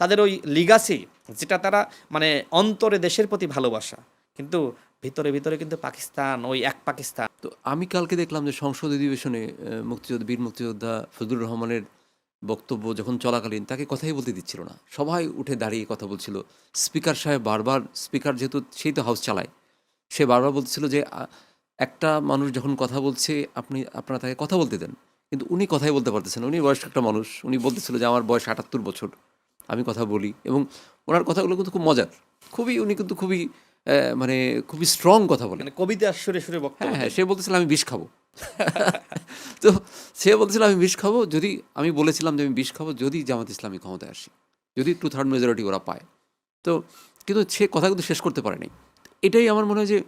তাদের ওই লিগাসি, যেটা তারা মানে অন্তরে দেশের প্রতি ভালোবাসা, কিন্তু ভিতরে ভিতরে কিন্তু পাকিস্তান, ওই এক পাকিস্তান। তো আমি কালকে দেখলাম যে সংসদ অধিবেশনে বীর মুক্তিযোদ্ধা ফজলুর রহমানের বক্তব্য যখন চলাকালীন তাকে কথাই বলতে দিচ্ছিল না, সবাই উঠে দাঁড়িয়ে কথা বলছিল। স্পিকার সাহেব বারবার, স্পিকার যেহেতু সেই তো হাউস চালায়, সে বারবার বলছিল যে একটা মানুষ যখন কথা বলছে আপনারা তাকে কথা বলতে দেন, কিন্তু উনি কথাই বলতে পারতেছেন। উনি বয়স্ক একটা মানুষ, উনি বলতেছিল যে আমার বয়স ৭৮ বছর, আমি কথা বলি। এবং ওনার কথাগুলো কিন্তু খুব মজার, উনি কিন্তু মানে খুবই স্ট্রং কথা বলেন। মানে কবিতা সুরে সুরে বক্তব্য হ্যাঁ হ্যাঁ, দেন। সে বলতেছিল আমি বিষ খাবো। তো সে বলছিল আমি বিষ খাবো যদি, আমি বলেছিলাম যে আমি বিষ খাবো যদি জামাত ইসলামী ক্ষমতায় আসি, যদি 2/3 মেজরিটি ওরা পায়। তো কিন্তু সে কথা কিন্তু শেষ করতে পারেনি। এটাই আমার মনে হয় যে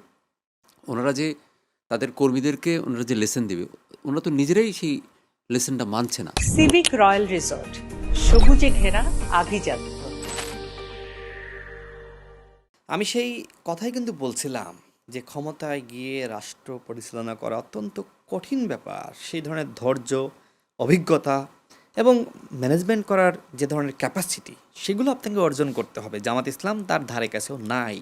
ওনারা যে তাদের কর্মীদেরকে ওনারা যে লেসন দেবে, ওনারা তো নিজেরাই সেই লেসনটা মানছে না। সিভিক রয়্যাল রিসোর্ট, সবুজে ঘেরা আভিজাত্য। আমি সেই কথাই কিন্তু বলছিলাম যে ক্ষমতায় গিয়ে রাষ্ট্র পরিচালনা করা অত্যন্ত কঠিন ব্যাপার। সেই ধরনের ধৈর্য, অভিজ্ঞতা এবং ম্যানেজমেন্ট করার যে ধরনের ক্যাপাসিটি, সেগুলো আপনাকে অর্জন করতে হবে। জামাত ইসলাম তার ধারে কাছেও নাই।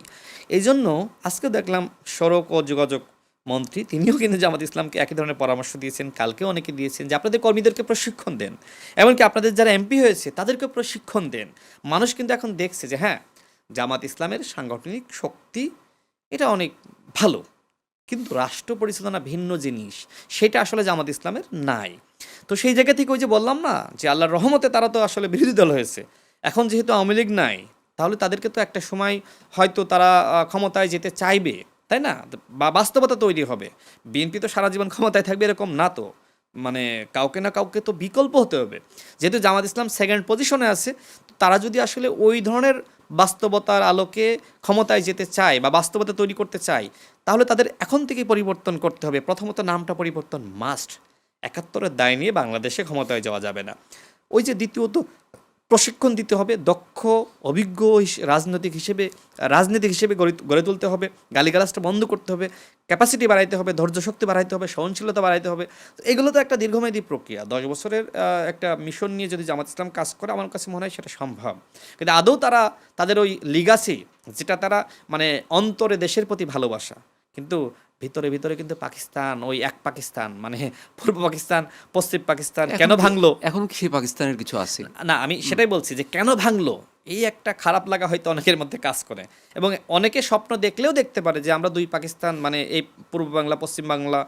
এই জন্য আজকেও দেখলাম সড়ক ও যোগাযোগ মন্ত্রী, তিনিও কিন্তু জামাত ইসলামকে একই ধরনের পরামর্শ দিয়েছেন, কালকেও অনেকে দিয়েছেন যে আপনাদের কর্মীদেরকে প্রশিক্ষণ দেন, এমনকি আপনাদের যারা এমপি হয়েছে তাদেরকে প্রশিক্ষণ দেন। মানুষ কিন্তু এখন দেখছে যে হ্যাঁ, জামাত ইসলামের সাংগঠনিক শক্তি এটা অনেক ভালো, কিন্তু রাষ্ট্র পরিচালনা ভিন্ন জিনিস, সেটা আসলে জামাত ইসলামের নাই। তো সেই জায়গা থেকে ওই যে বললাম না যে আল্লাহর রহমতে তারা তো আসলে বিরোধী দল হয়েছে, এখন যেহেতু আওয়ামী লীগ নাই, তাহলে তাদেরকে তো একটা সময় হয়তো তারা ক্ষমতায় যেতে চাইবে, তাই না? বা বাস্তবতা তৈরি হবে। বিএনপি তো সারা জীবন ক্ষমতায় থাকবে এরকম না তো, মানে কাউকে না কাউকে তো বিকল্প হতে হবে। যেহেতু জামাত ইসলাম সেকেন্ড পজিশনে আছে, তো তারা যদি আসলে ওই ধরনের বাস্তবতার আলোকে ক্ষমতায় যেতে চায় বা বাস্তবতা তৈরি করতে চায়, তাহলে তাদের এখন থেকেই পরিবর্তন করতে হবে। প্রথমত নামটা পরিবর্তন মাস্ট। ৭১-এর দায় নিয়ে বাংলাদেশে ক্ষমতায় যাওয়া যাবে না। ওই যে দ্বিতীয়ত প্রশিক্ষণ দিতে হবে, দক্ষ অভিজ্ঞ রাজনীতিক হিসেবে গড়ে তুলতে হবে। গালিগালাজটা বন্ধ করতে হবে, ক্যাপাসিটি বাড়াইতে হবে, ধৈর্য শক্তি বাড়াইতে হবে, সহনশীলতা বাড়াইতে হবে। তো এগুলো তো একটা দীর্ঘমেয়াদী প্রক্রিয়া। ১০ বছরের একটা মিশন নিয়ে যদি জামাত ইসলাম কাজ করে, আমার কাছে মনে হয় সেটা সম্ভব। কিন্তু আদৌ তারা তাদের ওই লিগাসি, যেটা তারা মানে অন্তরে দেশের প্রতি ভালোবাসা, কিন্তু ভিতরে ভিতরে কিন্তু পাকিস্তান, ওই এক পাকিস্তান, মানে পূর্ব পাকিস্তান, পশ্চিম পাকিস্তান কেন ভাঙলো? এখন কি সেই পাকিস্তানের কিছু আছে? না, আমি সেটাই বলছি যে কেন ভাঙলো, এই একটা খারাপ লাগা হয়তো অনেকের মধ্যে কাজ করে। এবং অনেকে স্বপ্ন দেখলেও দেখতে পারে যে আমরা দুই পাকিস্তান, মানে এই পূর্ব বাংলা পশ্চিম বাংলা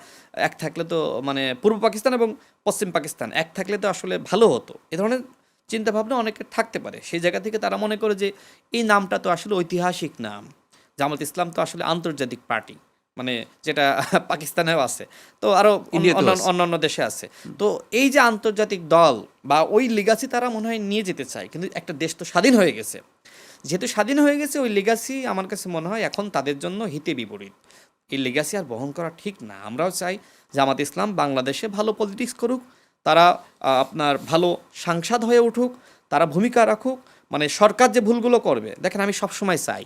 এক থাকলে তো, মানে পূর্ব পাকিস্তান এবং পশ্চিম পাকিস্তান এক থাকলে তো আসলে ভালো হতো। এ ধরনের চিন্তাভাবনা অনেকের থাকতে পারে। সেই জায়গা থেকে তারা মনে করে যে এই নামটা তো আসলে ঐতিহাসিক নাম, জামাত ইসলাম তো আসলে আন্তর্জাতিক পার্টি, মানে যেটা পাকিস্তানেও আছে, তো আরও ইন্ডিয়াতেও আছে। অন্যান্য দেশে আছে। তো এই যে আন্তর্জাতিক দল বা ওই লিগাসি তারা মনে হয় নিয়ে যেতে চায়, কিন্তু একটা দেশ তো স্বাধীন হয়ে গেছে। যেহেতু স্বাধীন হয়ে গেছে, ওই লিগাসি আমার কাছে মনে হয় এখন তাদের জন্য হিতে বিপরীত। এই লিগাসি আর বহন করা ঠিক না। আমরাও চাই জামাত ইসলাম বাংলাদেশে ভালো পলিটিক্স করুক, তারা আপনার ভালো সাংসদ হয়ে উঠুক, তারা ভূমিকা রাখুক। মানে সরকার যে ভুলগুলো করবে, দেখেন আমি সবসময় চাই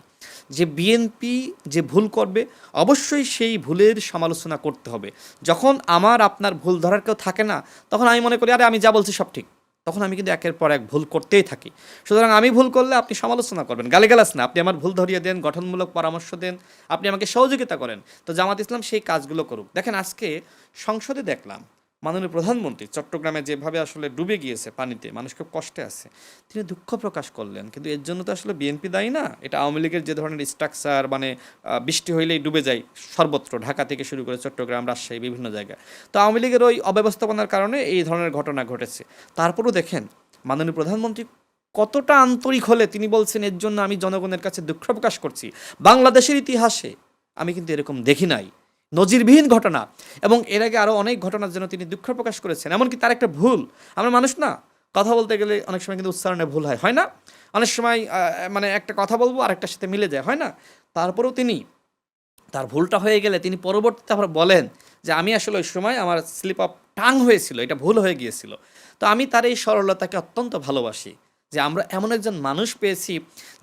যে বিএনপি যে ভুল করবে, অবশ্যই সেই ভুলের সমালোচনা করতে হবে। যখন আমার আপনার ভুল ধরার কেউ থাকে না, তখন আমি মনে করি আরে আমি যা বলছি সব ঠিক। তখন আমি কিন্তু একের পর এক ভুল করতেই থাকি। সুতরাং আমি ভুল করলে আপনি সমালোচনা করবেন, গালিগালাজ না, আপনি আমার ভুল ধরিয়ে দেন, গঠনমূলক পরামর্শ দেন, আপনি আমাকে সহযোগিতা করেন। তো জামাত ইসলাম সেই কাজগুলো করুক। দেখেন আজকে সংসদে দেখলাম মাননীয় প্রধানমন্ত্রী চট্টগ্রামে যেভাবে আসলে ডুবে গিয়েছে পানিতে, মানুষ খুব কষ্টে আছে, তিনি দুঃখ প্রকাশ করলেন। কিন্তু এর জন্য তো আসলে বিএনপি দায়ী না, এটা আওয়ামী লীগের যে ধরনের স্ট্রাকচার, মানে বৃষ্টি হইলেই ডুবে যায় সর্বত্র, ঢাকা থেকে শুরু করে চট্টগ্রাম, রাজশাহী, বিভিন্ন জায়গায়। তো আওয়ামী লীগের ওই অব্যবস্থাপনার কারণে এই ধরনের ঘটনা ঘটেছে। তারপরও দেখেন মাননীয় প্রধানমন্ত্রী কতটা আন্তরিক হলে তিনি বলছেন এর জন্য আমি জনগণের কাছে দুঃখ প্রকাশ করছি। বাংলাদেশের ইতিহাসে আমি কিন্তু এরকম দেখি নাই, নজিরবিহীন ঘটনা। এবং এর আগে আরও অনেক ঘটনার জন্য তিনি দুঃখ প্রকাশ করেছেন। এমনকি তার একটা ভুল, আমরা মানুষ না, কথা বলতে গেলে অনেক সময় কিন্তু উচ্চারণে ভুল হয়, হয় না? অনেক সময় মানে একটা কথা বলবো আরেকটার সাথে মিলে যায়, হয় না? তারপরেও তিনি, তার ভুলটা হয়ে গেলে তিনি পরবর্তীতে আবার বলেন যে আমি আসলে ওই সময় আমার স্লিপ অফ টাং হয়েছিল, এটা ভুল হয়ে গিয়েছিল। তো আমি তার এই সরলতাকে অত্যন্ত ভালোবাসি, যে আমরা এমন একজন মানুষ পেয়েছি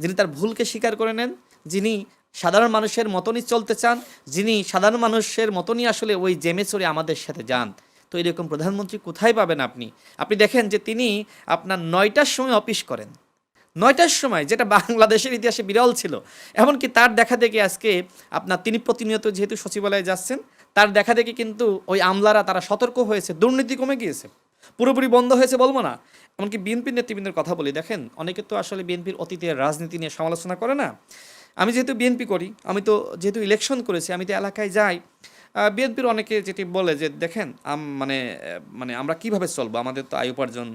যিনি তার ভুলকে স্বীকার করে নেন, যিনি সাধারণ মানুষের মতনই চলতে চান, যিনি সাধারণ মানুষের মতনই আসলে ওই জেমে চড়ে আমাদের সাথে যান। তো এরকম প্রধানমন্ত্রী কোথায় পাবেন আপনি? আপনি দেখেন যে তিনি আপনার ৯টার সময় অফিস করেন, 9টার সময়, যেটা বাংলাদেশের ইতিহাসে বিরল ছিল। এমনকি তার দেখা দেখে আজকে তিনি প্রতিনিয়ত যেহেতু সচিবালয়ে যাচ্ছেন, তার দেখা দেখে কিন্তু ওই আমলারা তারা সতর্ক হয়েছে, দুর্নীতি কমে গিয়েছে, পুরোপুরি বন্ধ হয়েছে বলবো না। এমনকি বিএনপির নেতৃবৃন্দের কথা বলি, দেখেন অনেকে তো আসলে বিএনপির অতীতের রাজনীতি নিয়ে সমালোচনা করে না। আমি যেহেতু বিএনপি করি, আমি তো যেহেতু ইলেকশন করেছি, আমি তো এলাকায় যাই, বিএনপির অনেকে যেটি বলে যে দেখেন মানে আমরা কিভাবে চলবো, আমাদের তো আয় উপার্জন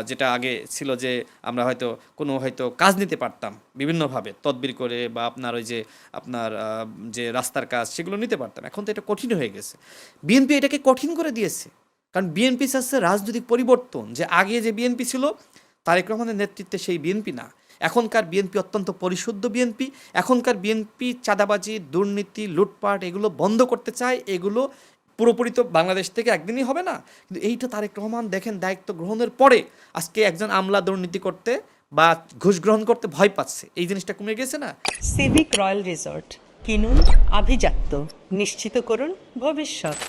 যেটা আগে ছিল যে আমরা হয়তো কাজ নিতে পারতাম বিভিন্নভাবে তদবির করে, বা আপনার ওই যে যে রাস্তার কাজ সেগুলো নিতে পারতাম, এখন তো এটা কঠিন হয়ে গেছে। বিএনপি এটাকে কঠিন করে দিয়েছে, কারণ বিএনপি চাচ্ছে রাজনৈতিক পরিবর্তন। যে আগে যে বিএনপি ছিল তারেক রহমানের নেতৃত্বে সেই বিএনপি না, এখনকার বিএনপি অত্যন্ত পরিশুদ্ধ বিএনপি। এখনকার বিএনপি চাঁদাবাজি, দুর্নীতি, লুটপাট এগুলো বন্ধ করতে চায়। এগুলো পুরোপুরি তো বাংলাদেশ থেকে একদিনই হবে না, কিন্তু এইটা তারেক রহমান দেখেন দায়িত্ব গ্রহণের পরে আজকে একজন আমলা দুর্নীতি করতে বা ঘুষ গ্রহণ করতে ভয় পাচ্ছে, এই জিনিসটা কমে গেছে না। সিভিক রয়্যাল রিসর্ট, কিনুন আভিজাত্য, নিশ্চিত করুন ভবিষ্যৎ।